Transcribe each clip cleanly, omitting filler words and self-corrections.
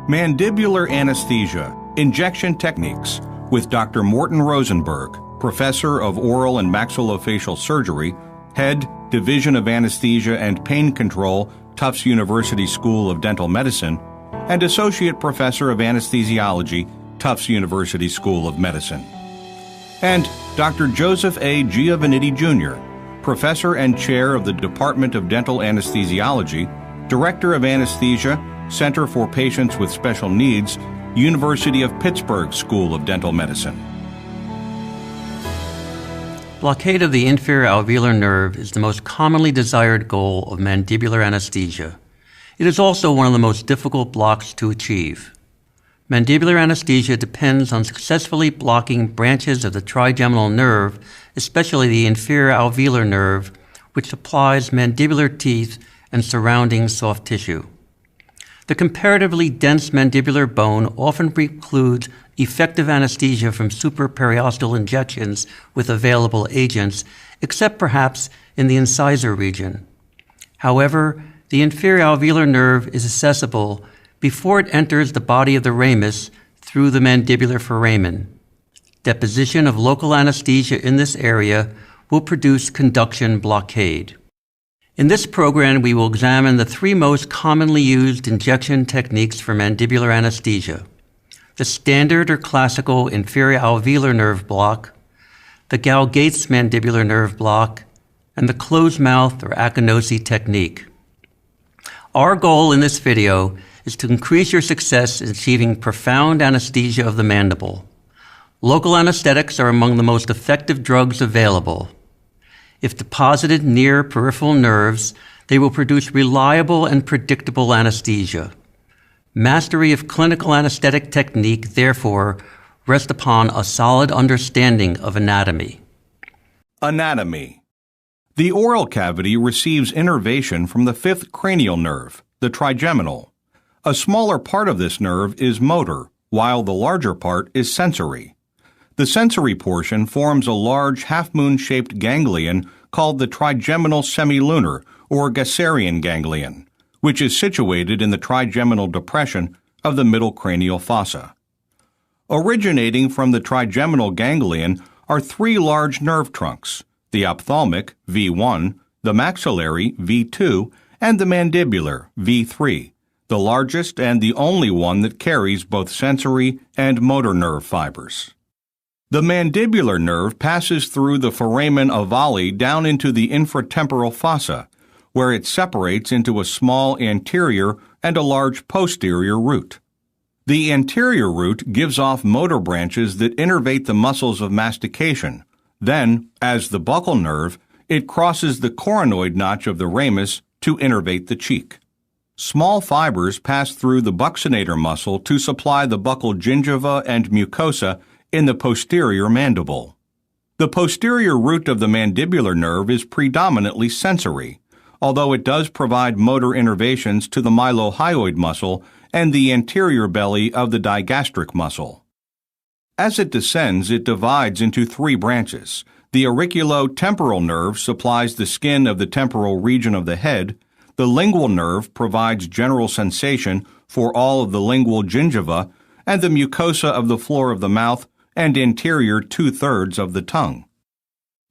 Mandibular Anesthesia, Injection Techniques, with Dr. Morton Rosenberg, Professor of Oral and Maxillofacial Surgery, Head, Division of Anesthesia and Pain Control, Tufts University School of Dental Medicine, and Associate Professor of Anesthesiology, Tufts University School of Medicine. And Dr. Joseph A. Giovannitti, Jr., Professor and Chair of the Department of Dental Anesthesiology, Director of Anesthesia, Center for Patients with Special Needs, University of Pittsburgh School of Dental Medicine. Blockade of the inferior alveolar nerve is the most commonly desired goal of mandibular anesthesia. It is also one of the most difficult blocks to achieve. Mandibular anesthesia depends on successfully blocking branches of the trigeminal nerve, especially the inferior alveolar nerve, which supplies mandibular teeth and surrounding soft tissue. The comparatively dense mandibular bone often precludes effective anesthesia from supraperiosteal injections with available agents, except perhaps in the incisor region. However, the inferior alveolar nerve is accessible before it enters the body of the ramus through the mandibular foramen. Deposition of local anesthesia in this area will produce conduction blockade. In this program, we will examine the three most commonly used injection techniques for mandibular anesthesia: the standard or classical inferior alveolar nerve block, the Gow-Gates mandibular nerve block, and the closed mouth or Akinosi technique. Our goal in this video is to increase your success in achieving profound anesthesia of the mandible. Local anesthetics are among the most effective drugs available. If deposited near peripheral nerves, they will produce reliable and predictable anesthesia. Mastery of clinical anesthetic technique, therefore, rests upon a solid understanding of anatomy. Anatomy. The oral cavity receives innervation from the fifth cranial nerve, the trigeminal. A smaller part of this nerve is motor, while the larger part is sensory. The sensory portion forms a large half-moon-shaped ganglion called the trigeminal semilunar or Gasserian ganglion, which is situated in the trigeminal depression of the middle cranial fossa. Originating from the trigeminal ganglion are three large nerve trunks: the ophthalmic, V1, the maxillary, V2, and the mandibular, V3, the largest and the only one that carries both sensory and motor nerve fibers. The mandibular nerve passes through the foramen ovale down into the infratemporal fossa, where it separates into a small anterior and a large posterior root. The anterior root gives off motor branches that innervate the muscles of mastication. Then, as the buccal nerve, it crosses the coronoid notch of the ramus to innervate the cheek. Small fibers pass through the buccinator muscle to supply the buccal gingiva and mucosa in the posterior mandible. The posterior root of the mandibular nerve is predominantly sensory, although it does provide motor innervations to the mylohyoid muscle and the anterior belly of the digastric muscle. As it descends, it divides into three branches. The auriculotemporal nerve supplies the skin of the temporal region of the head. The lingual nerve provides general sensation for all of the lingual gingiva, and the mucosa of the floor of the mouth and interior 2/3 of the tongue.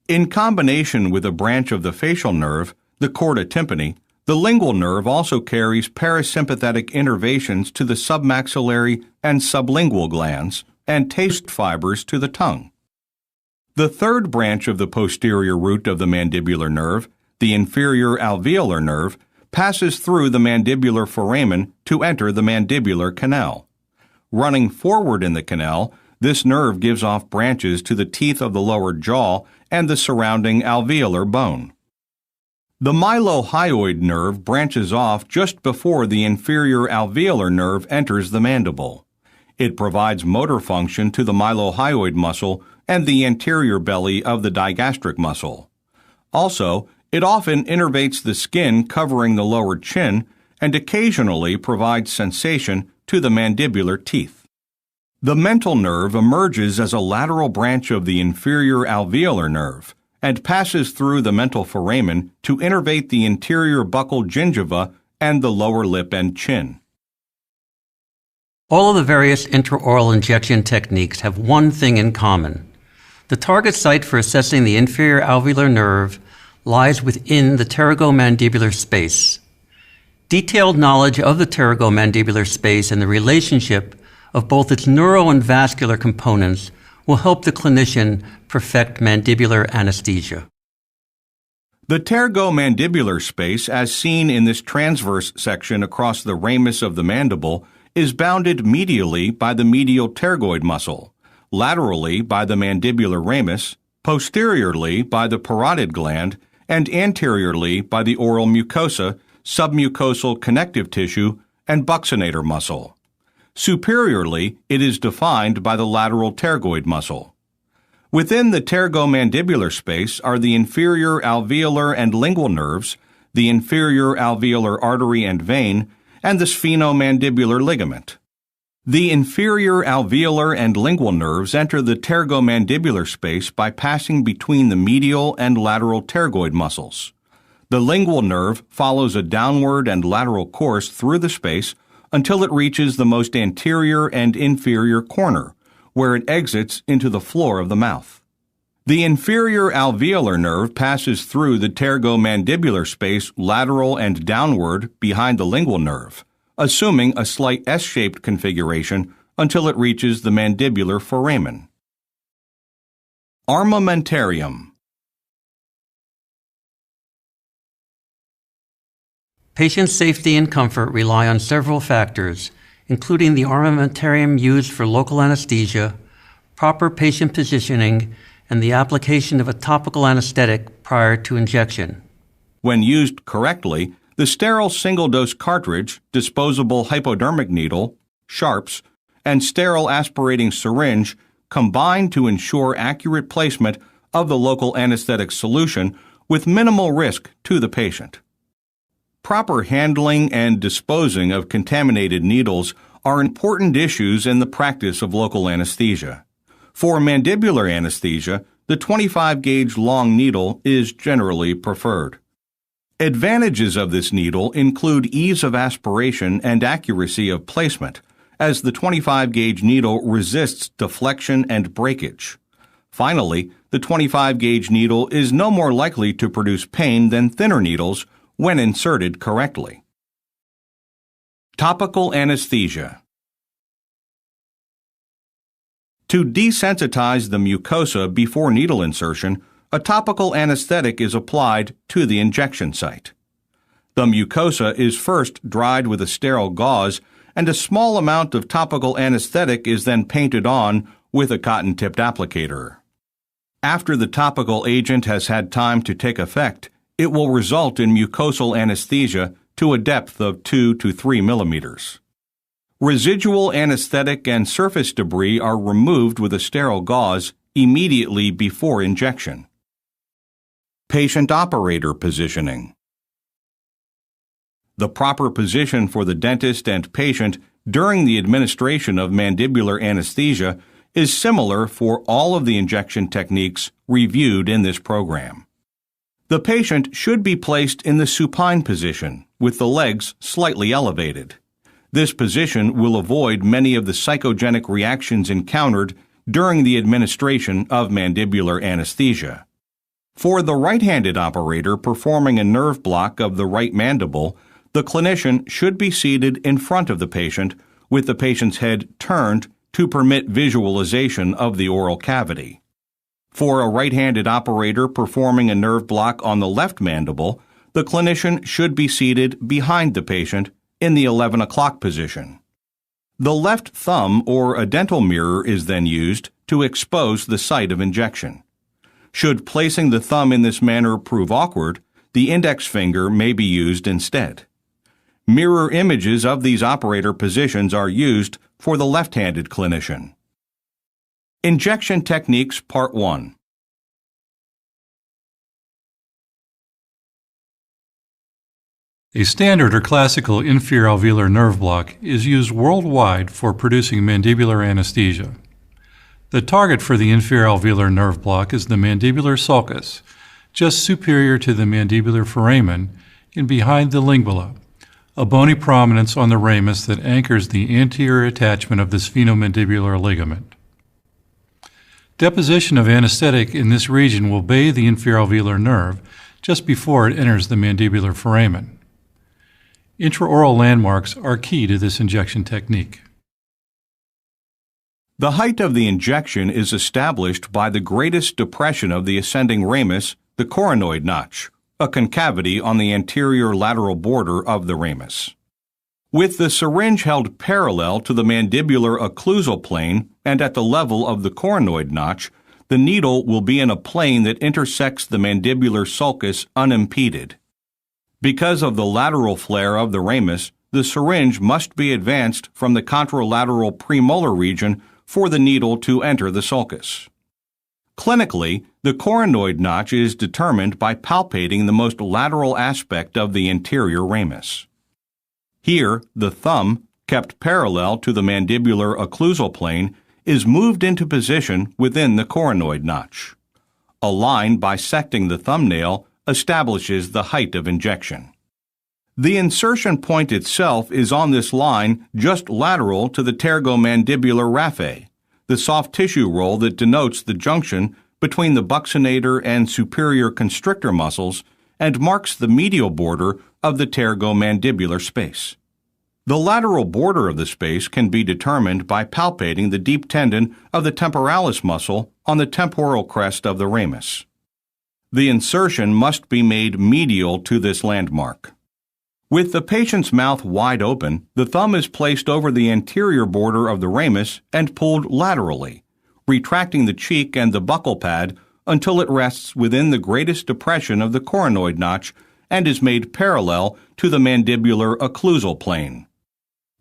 In combination with a branch of the facial nerve, the chorda tympani, the lingual nerve also carries parasympathetic innervations to the submaxillary and sublingual glands and taste fibers to the tongue. The third branch of the posterior root of the mandibular nerve, the inferior alveolar nerve, passes through the mandibular foramen to enter the mandibular canal. Running forward in the canal, this nerve gives off branches to the teeth of the lower jaw and the surrounding alveolar bone. The mylohyoid nerve branches off just before the inferior alveolar nerve enters the mandible. It provides motor function to the mylohyoid muscle and the anterior belly of the digastric muscle. Also, it often innervates the skin covering the lower chin and occasionally provides sensation to the mandibular teeth. The mental nerve emerges as a lateral branch of the inferior alveolar nerve and passes through the mental foramen to innervate the interior buccal gingiva and the lower lip and chin. All of the various intraoral injection techniques have one thing in common. The target site for assessing the inferior alveolar nerve lies within the pterygomandibular space. Detailed knowledge of the pterygomandibular space and the relationship of both its neuro and vascular components will help the clinician perfect mandibular anesthesia. The pterygomandibular space, as seen in this transverse section across the ramus of the mandible, is bounded medially by the medial pterygoid muscle, laterally by the mandibular ramus, posteriorly by the parotid gland, and anteriorly by the oral mucosa, submucosal connective tissue, and buccinator muscle. Superiorly, it is defined by the lateral pterygoid muscle. Within the pterygomandibular space are the inferior alveolar and lingual nerves, the inferior alveolar artery and vein, and the sphenomandibular ligament. The inferior alveolar and lingual nerves enter the pterygomandibular space by passing between the medial and lateral pterygoid muscles. The lingual nerve follows a downward and lateral course through the space until it reaches the most anterior and inferior corner, where it exits into the floor of the mouth. The inferior alveolar nerve passes through the pterygomandibular space lateral and downward behind the lingual nerve, assuming a slight S-shaped configuration until it reaches the mandibular foramen. Armamentarium. Patient safety and comfort rely on several factors, including the armamentarium used for local anesthesia, proper patient positioning, and the application of a topical anesthetic prior to injection. When used correctly, the sterile single-dose cartridge, disposable hypodermic needle, sharps, and sterile aspirating syringe combine to ensure accurate placement of the local anesthetic solution with minimal risk to the patient. Proper handling and disposing of contaminated needles are important issues in the practice of local anesthesia. For mandibular anesthesia, the 25-gauge long needle is generally preferred. Advantages of this needle include ease of aspiration and accuracy of placement, as the 25-gauge needle resists deflection and breakage. Finally, the 25-gauge needle is no more likely to produce pain than thinner needles when inserted correctly. Topical anesthesia. To desensitize the mucosa before needle insertion, a topical anesthetic is applied to the injection site. The mucosa is first dried with a sterile gauze, and a small amount of topical anesthetic is then painted on with a cotton-tipped applicator. After the topical agent has had time to take effect, it will result in mucosal anesthesia to a depth of 2 to 3 millimeters. Residual anesthetic and surface debris are removed with a sterile gauze immediately before injection. Patient operator positioning. The proper position for the dentist and patient during the administration of mandibular anesthesia is similar for all of the injection techniques reviewed in this program. The patient should be placed in the supine position with the legs slightly elevated. This position will avoid many of the psychogenic reactions encountered during the administration of mandibular anesthesia. For the right-handed operator performing a nerve block of the right mandible, the clinician should be seated in front of the patient with the patient's head turned to permit visualization of the oral cavity. For a right-handed operator performing a nerve block on the left mandible, the clinician should be seated behind the patient in the 11 o'clock position. The left thumb or a dental mirror is then used to expose the site of injection. Should placing the thumb in this manner prove awkward, the index finger may be used instead. Mirror images of these operator positions are used for the left-handed clinician. Injection Techniques Part 1. A standard or classical inferior alveolar nerve block is used worldwide for producing mandibular anesthesia. The target for the inferior alveolar nerve block is the mandibular sulcus, just superior to the mandibular foramen and behind the lingula, a bony prominence on the ramus that anchors the anterior attachment of the sphenomandibular ligament. Deposition of anesthetic in this region will bathe the inferior alveolar nerve just before it enters the mandibular foramen. Intraoral landmarks are key to this injection technique. The height of the injection is established by the greatest depression of the ascending ramus, the coronoid notch, a concavity on the anterior lateral border of the ramus. With the syringe held parallel to the mandibular occlusal plane and at the level of the coronoid notch, the needle will be in a plane that intersects the mandibular sulcus unimpeded. Because of the lateral flare of the ramus, the syringe must be advanced from the contralateral premolar region for the needle to enter the sulcus. Clinically, the coronoid notch is determined by palpating the most lateral aspect of the anterior ramus. Here, the thumb, kept parallel to the mandibular occlusal plane, is moved into position within the coronoid notch. A line bisecting the thumbnail establishes the height of injection. The insertion point itself is on this line just lateral to the pterygomandibular raphe, the soft tissue roll that denotes the junction between the buccinator and superior constrictor muscles and marks the medial border of the pterygomandibular space. The lateral border of the space can be determined by palpating the deep tendon of the temporalis muscle on the temporal crest of the ramus. The insertion must be made medial to this landmark. With the patient's mouth wide open, the thumb is placed over the anterior border of the ramus and pulled laterally, retracting the cheek and the buccal pad until it rests within the greatest depression of the coronoid notch and is made parallel to the mandibular occlusal plane.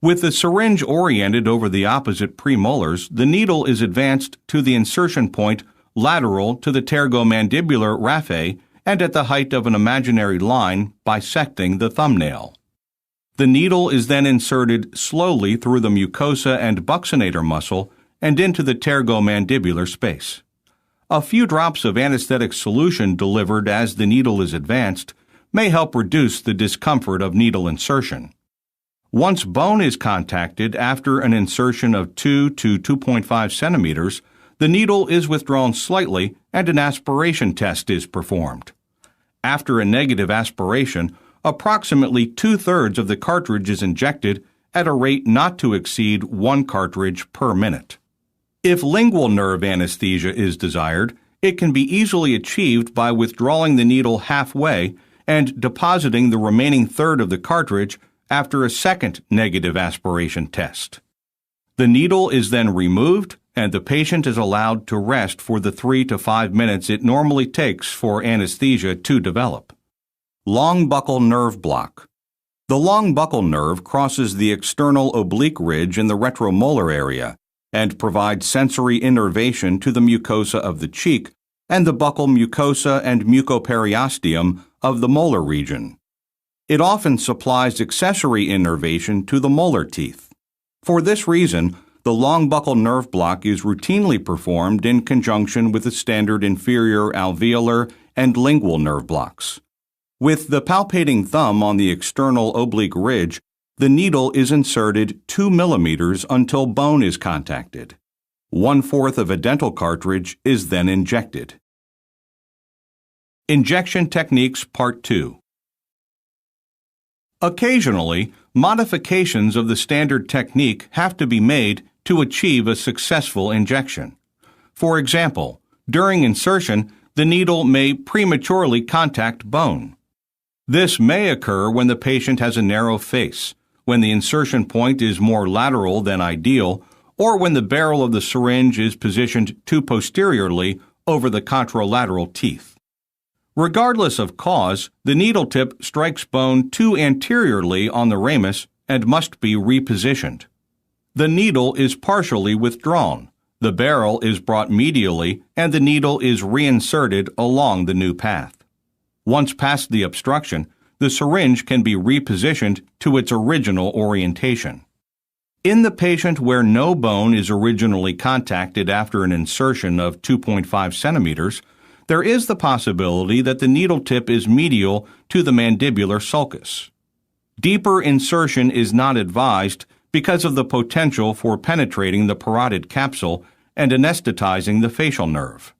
With the syringe oriented over the opposite premolars, the needle is advanced to the insertion point lateral to the pterygomandibular raphe and at the height of an imaginary line bisecting the thumbnail. The needle is then inserted slowly through the mucosa and buccinator muscle and into the pterygomandibular space. A few drops of anesthetic solution delivered as the needle is advanced may help reduce the discomfort of needle insertion. Once bone is contacted after an insertion of 2 to 2.5 centimeters, the needle is withdrawn slightly and an aspiration test is performed. After a negative aspiration, approximately 2/3 of the cartridge is injected at a rate not to exceed 1 cartridge per minute. If lingual nerve anesthesia is desired, it can be easily achieved by withdrawing the needle halfway and depositing the remaining third of the cartridge after a second negative aspiration test. The needle is then removed and the patient is allowed to rest for the 3 to 5 minutes it normally takes for anesthesia to develop. Long buccal nerve block. The long buccal nerve crosses the external oblique ridge in the retromolar area and provides sensory innervation to the mucosa of the cheek and the buccal mucosa and mucoperiosteum of the molar region. It often supplies accessory innervation to the molar teeth. For this reason, the long buccal nerve block is routinely performed in conjunction with the standard inferior alveolar and lingual nerve blocks. With the palpating thumb on the external oblique ridge, the needle is inserted 2 millimeters until bone is contacted. 1/4 of a dental cartridge is then injected. Injection Techniques Part 2. Occasionally, modifications of the standard technique have to be made to achieve a successful injection. For example, during insertion, the needle may prematurely contact bone. This may occur when the patient has a narrow face, when the insertion point is more lateral than ideal, or when the barrel of the syringe is positioned too posteriorly over the contralateral teeth. Regardless of cause, the needle tip strikes bone too anteriorly on the ramus and must be repositioned. The needle is partially withdrawn, the barrel is brought medially, and the needle is reinserted along the new path. Once past the obstruction, the syringe can be repositioned to its original orientation. In the patient where no bone is originally contacted after an insertion of 2.5 centimeters, there is the possibility that the needle tip is medial to the mandibular sulcus. Deeper insertion is not advised because of the potential for penetrating the parotid capsule and anesthetizing the facial nerve.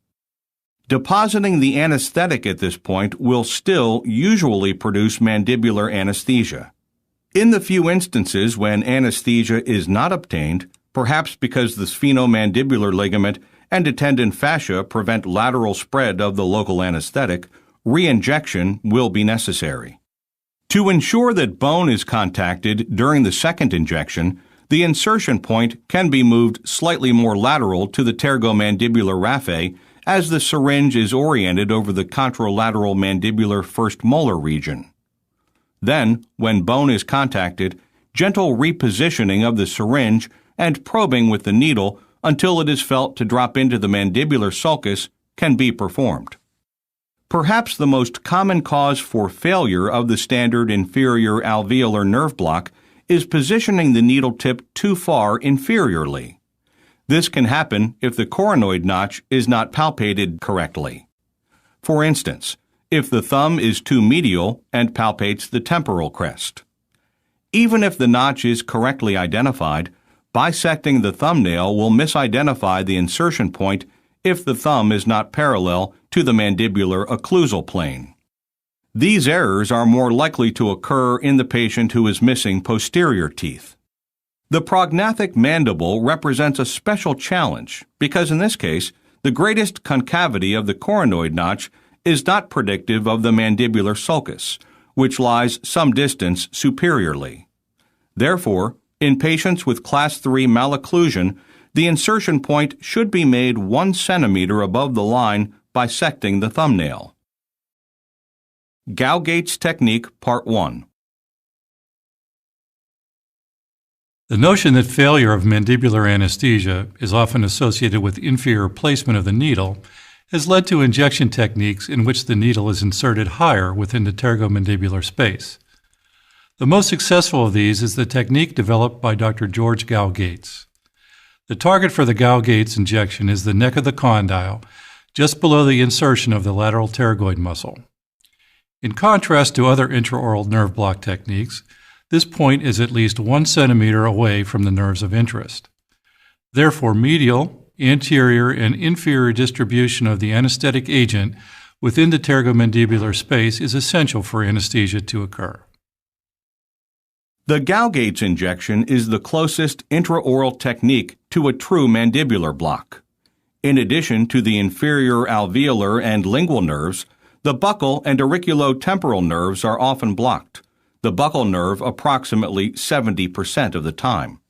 Depositing the anesthetic at this point will still usually produce mandibular anesthesia. In the few instances when anesthesia is not obtained, perhaps because the sphenomandibular ligament and attendant fascia prevent lateral spread of the local anesthetic, re-injection will be necessary. To ensure that bone is contacted during the second injection, the insertion point can be moved slightly more lateral to the pterygomandibular raphe as the syringe is oriented over the contralateral mandibular first molar region. Then, when bone is contacted, gentle repositioning of the syringe and probing with the needle until it is felt to drop into the mandibular sulcus can be performed. Perhaps the most common cause for failure of the standard inferior alveolar nerve block is positioning the needle tip too far inferiorly. This can happen if the coronoid notch is not palpated correctly. For instance, if the thumb is too medial and palpates the temporal crest. Even if the notch is correctly identified, bisecting the thumbnail will misidentify the insertion point if the thumb is not parallel to the mandibular occlusal plane. These errors are more likely to occur in the patient who is missing posterior teeth. The prognathic mandible represents a special challenge because in this case, the greatest concavity of the coronoid notch is not predictive of the mandibular sulcus, which lies some distance superiorly. Therefore, in patients with class 3 malocclusion, the insertion point should be made 1 centimeter above the line bisecting the thumbnail. Gow-Gates technique, Part 1. The notion that failure of mandibular anesthesia is often associated with inferior placement of the needle has led to injection techniques in which the needle is inserted higher within the pterygomandibular space. The most successful of these is the technique developed by Dr. George Gow-Gates. The target for the Gow-Gates injection is the neck of the condyle, just below the insertion of the lateral pterygoid muscle. In contrast to other intraoral nerve block techniques, this point is at least 1 centimeter away from the nerves of interest. Therefore, medial, anterior, and inferior distribution of the anesthetic agent within the pterygomandibular space is essential for anesthesia to occur. The Gow-Gates injection is the closest intraoral technique to a true mandibular block. In addition to the inferior alveolar and lingual nerves, the buccal and auriculotemporal nerves are often blocked, the buccal nerve approximately 70% of the time.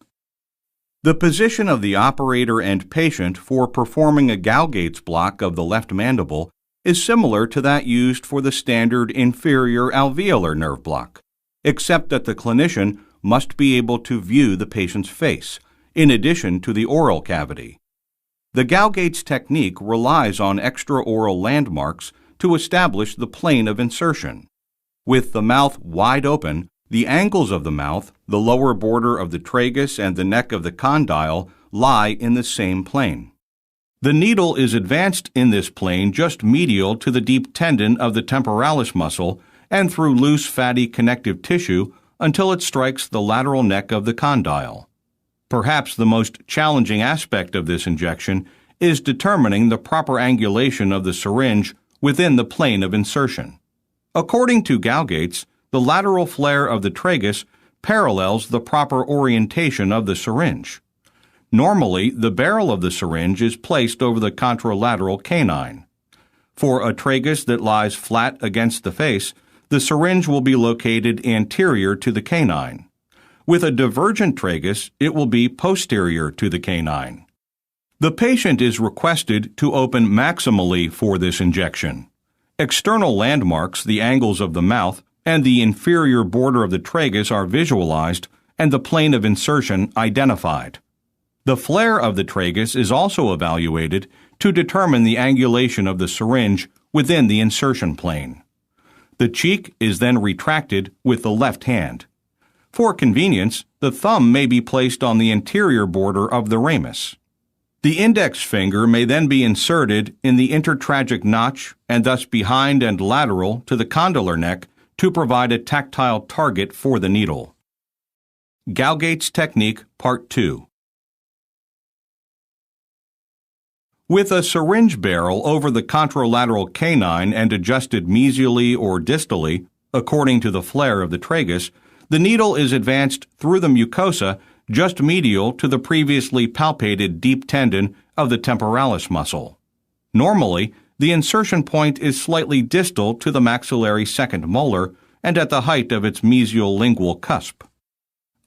The position of the operator and patient for performing a Gow-Gates block of the left mandible is similar to that used for the standard inferior alveolar nerve block, except that the clinician must be able to view the patient's face, in addition to the oral cavity. The Gow-Gates technique relies on extraoral landmarks to establish the plane of insertion. With the mouth wide open, the angles of the mouth, the lower border of the tragus, and the neck of the condyle lie in the same plane. The needle is advanced in this plane just medial to the deep tendon of the temporalis muscle and through loose fatty connective tissue until it strikes the lateral neck of the condyle. Perhaps the most challenging aspect of this injection is determining the proper angulation of the syringe within the plane of insertion. According to Gow-Gates, the lateral flare of the tragus parallels the proper orientation of the syringe. Normally, the barrel of the syringe is placed over the contralateral canine. For a tragus that lies flat against the face, the syringe will be located anterior to the canine. With a divergent tragus, it will be posterior to the canine. The patient is requested to open maximally for this injection. External landmarks, the angles of the mouth, and the inferior border of the tragus are visualized and the plane of insertion identified. The flare of the tragus is also evaluated to determine the angulation of the syringe within the insertion plane. The cheek is then retracted with the left hand. For convenience, the thumb may be placed on the interior border of the ramus. The index finger may then be inserted in the intertragic notch and thus behind and lateral to the condylar neck to provide a tactile target for the needle. Gow-Gates technique, Part 2. With a syringe barrel over the contralateral canine and adjusted mesially or distally, according to the flare of the tragus, the needle is advanced through the mucosa just medial to the previously palpated deep tendon of the temporalis muscle. Normally, the insertion point is slightly distal to the maxillary second molar and at the height of its mesial lingual cusp.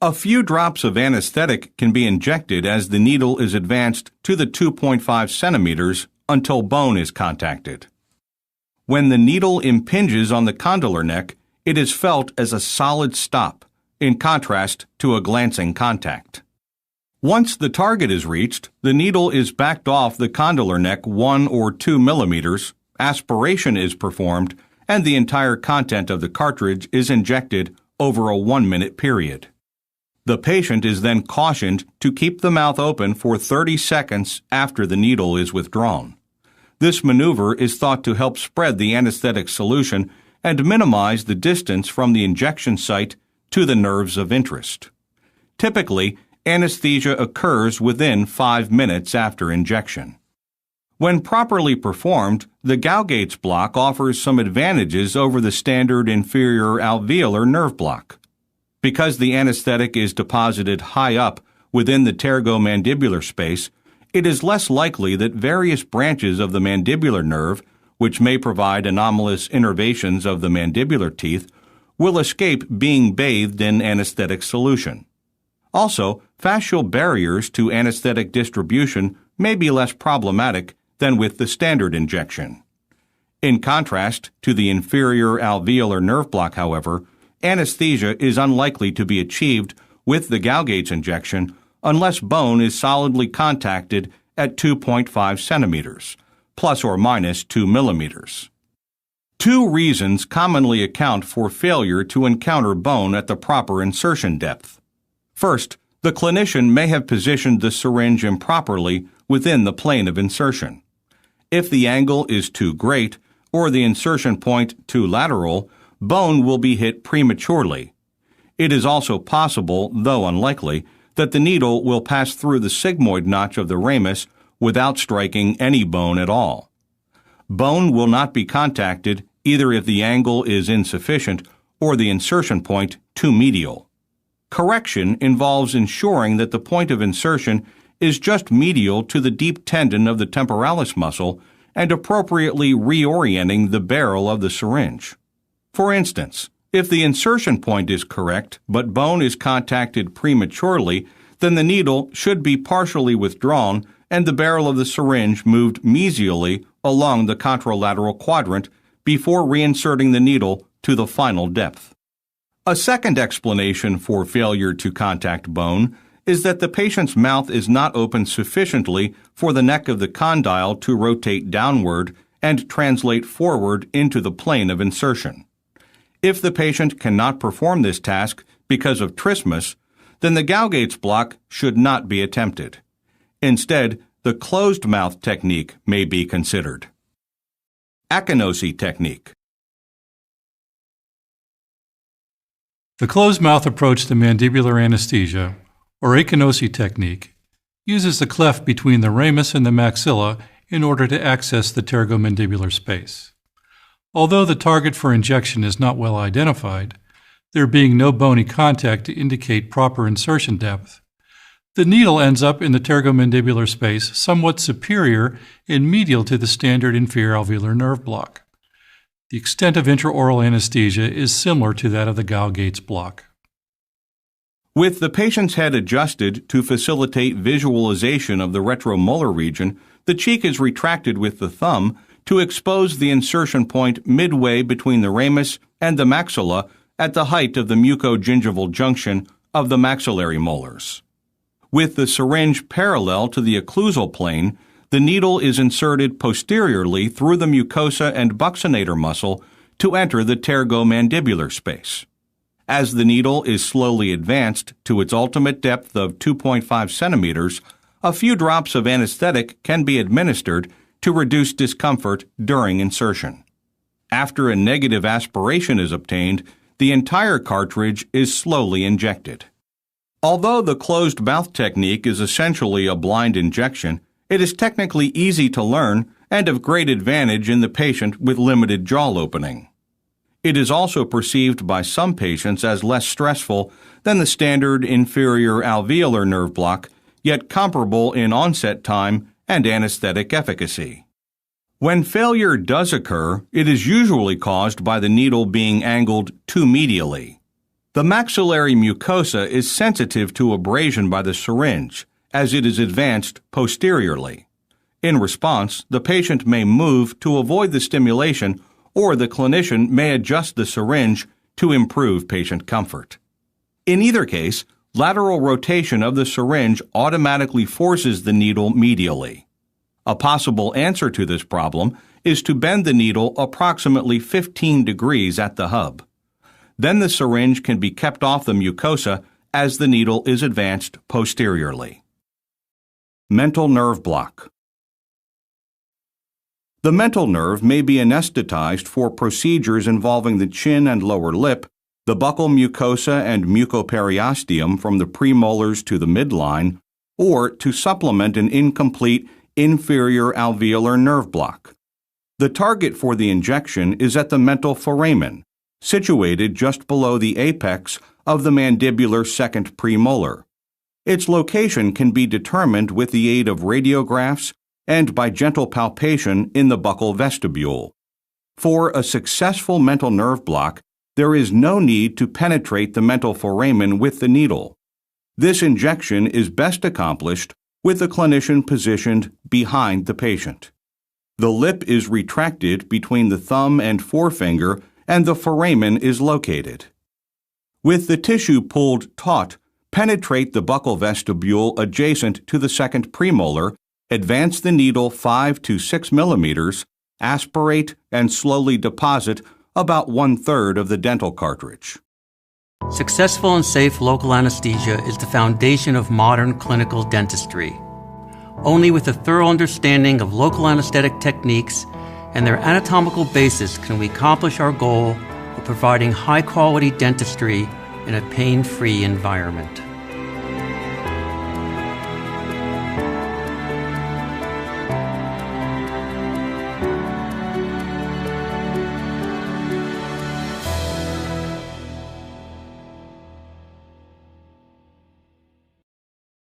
A few drops of anesthetic can be injected as the needle is advanced to the 2.5 centimeters until bone is contacted. When the needle impinges on the condylar neck, it is felt as a solid stop, in contrast to a glancing contact. Once the target is reached, the needle is backed off the condylar neck 1 or 2 millimeters, aspiration is performed, and the entire content of the cartridge is injected over a 1-minute period. The patient is then cautioned to keep the mouth open for 30 seconds after the needle is withdrawn. This maneuver is thought to help spread the anesthetic solution and minimize the distance from the injection site to the nerves of interest. Typically, anesthesia occurs within 5 minutes after injection. When properly performed, the Gow-Gates block offers some advantages over the standard inferior alveolar nerve block. Because the anesthetic is deposited high up within the pterygomandibular space, it is less likely that various branches of the mandibular nerve, which may provide anomalous innervations of the mandibular teeth, will escape being bathed in anesthetic solution. Also, fascial barriers to anesthetic distribution may be less problematic than with the standard injection. In contrast to the inferior alveolar nerve block, however, anesthesia is unlikely to be achieved with the Gow-Gates injection unless bone is solidly contacted at 2.5 centimeters, plus or minus 2 millimeters. Two reasons commonly account for failure to encounter bone at the proper insertion depth. First, the clinician may have positioned the syringe improperly within the plane of insertion. If the angle is too great or the insertion point too lateral, bone will be hit prematurely. It is also possible, though unlikely, that the needle will pass through the sigmoid notch of the ramus without striking any bone at all. Bone will not be contacted either if the angle is insufficient or the insertion point too medial. Correction involves ensuring that the point of insertion is just medial to the deep tendon of the temporalis muscle and appropriately reorienting the barrel of the syringe. For instance, if the insertion point is correct but bone is contacted prematurely, then the needle should be partially withdrawn and the barrel of the syringe moved mesially along the contralateral quadrant before reinserting the needle to the final depth. A second explanation for failure to contact bone is that the patient's mouth is not open sufficiently for the neck of the condyle to rotate downward and translate forward into the plane of insertion. If the patient cannot perform this task because of trismus, then the Gow-Gates block should not be attempted. Instead, the closed mouth technique may be considered. Akinosi technique. The closed mouth approach to mandibular anesthesia, or Akinosi technique, uses the cleft between the ramus and the maxilla in order to access the pterygomandibular space. Although the target for injection is not well identified, there being no bony contact to indicate proper insertion depth, the needle ends up in the pterygomandibular space somewhat superior and medial to the standard inferior alveolar nerve block. The extent of intraoral anesthesia is similar to that of the Gow-Gates block. With the patient's head adjusted to facilitate visualization of the retromolar region, the cheek is retracted with the thumb to expose the insertion point midway between the ramus and the maxilla at the height of the mucogingival junction of the maxillary molars. With the syringe parallel to the occlusal plane, the needle is inserted posteriorly through the mucosa and buccinator muscle to enter the pterygomandibular space. As the needle is slowly advanced to its ultimate depth of 2.5 centimeters, a few drops of anesthetic can be administered to reduce discomfort during insertion. After a negative aspiration is obtained, the entire cartridge is slowly injected. Although the closed mouth technique is essentially a blind injection, it is technically easy to learn and of great advantage in the patient with limited jaw opening. It is also perceived by some patients as less stressful than the standard inferior alveolar nerve block, yet comparable in onset time and anesthetic efficacy. When failure does occur, it is usually caused by the needle being angled too medially. The maxillary mucosa is sensitive to abrasion by the syringe, as it is advanced posteriorly. In response, the patient may move to avoid the stimulation, or the clinician may adjust the syringe to improve patient comfort. In either case, lateral rotation of the syringe automatically forces the needle medially. A possible answer to this problem is to bend the needle approximately 15 degrees at the hub. Then the syringe can be kept off the mucosa as the needle is advanced posteriorly. Mental nerve block. The mental nerve may be anesthetized for procedures involving the chin and lower lip, the buccal mucosa and mucoperiosteum from the premolars to the midline, or to supplement an incomplete inferior alveolar nerve block. The target for the injection is at the mental foramen, situated just below the apex of the mandibular second premolar. Its location can be determined with the aid of radiographs and by gentle palpation in the buccal vestibule. For a successful mental nerve block, there is no need to penetrate the mental foramen with the needle. This injection is best accomplished with the clinician positioned behind the patient. The lip is retracted between the thumb and forefinger, and the foramen is located. With the tissue pulled taut, penetrate the buccal vestibule adjacent to the second premolar, advance the needle 5 to 6 millimeters, aspirate, and slowly deposit about 1/3 of the dental cartridge. Successful and safe local anesthesia is the foundation of modern clinical dentistry. Only with a thorough understanding of local anesthetic techniques and their anatomical basis can we accomplish our goal of providing high-quality dentistry in a pain-free environment.